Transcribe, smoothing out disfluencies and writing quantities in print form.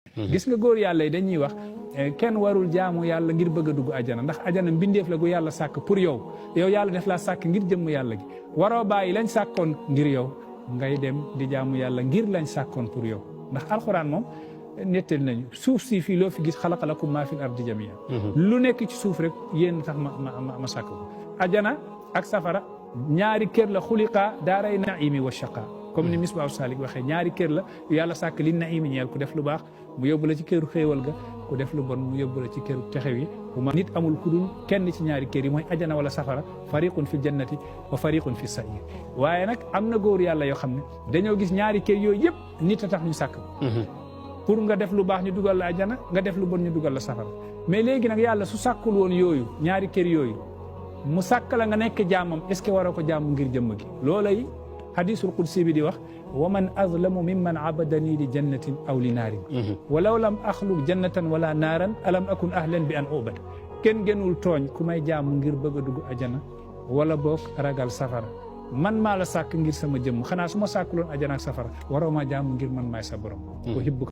gis nga góor yàlla yi dañuy wax kenn warul jaamu yàlla ngir bëgg a dugg ajana ndax ajana mbindeef la gu yàlla sàkk pour yow yàlla def laa sàkk ngir jëmm yàlla gi waroo bàyyi lañ sàkkoon ngir yow ngay dem di jaamu yàlla ngir lañ sàkkoon pour yow ndax alxuraan moom nettali nañu suuf si fii loo fi gis xalaqa lakum maa fil ardi jamii'an lu nekk ci suuf rek yéen tax ma sàkk ko ajana ak safara ñaari kër la xuliqaa daaray naimi wa shaqa comme ni Misbaahu Saalik waxee ñaari kër la yàlla sàkk li naimi ñeel ku def lu baax mu yóbbu la ci këru xéewal ga ku def lu bon mu yóbbu la ci këru texew yi bu ma nit amul ku dul kenn ci ñaari kër yi mooy ajana wala safara fariqun fi jannati wa fariqun fi sa'iir waaye nag am na góor yàlla yoo xam ne dañoo gis ñaari kër yooyu yëpp nit a tax ñu sàkk pour nga def lu baax ñu dugal la ajana nga def lu bon ñu dugal la safara mais léegi nag yàlla su sàkkul woon yooyu ñaari kër yooyu mu sàkk la nga nekk jaamam est ce que waroo ko jaamu ngir jëmm gi loolay hadisul qudsi bi di wax wa man azlamu mimman abadani li jannatin aw li naarin walaw lam axluq jannatan wala naaran alam akun ahlan bi an ubad kenn gënul tooñ ku may jaamu ngir bëgg a dugg ajana wala boog ragal safara man maa la sàkk ngir sama jëmm xanaa su ma sàkkuloon ajana ak safara waroo ma jaamu ngir man maay sa borom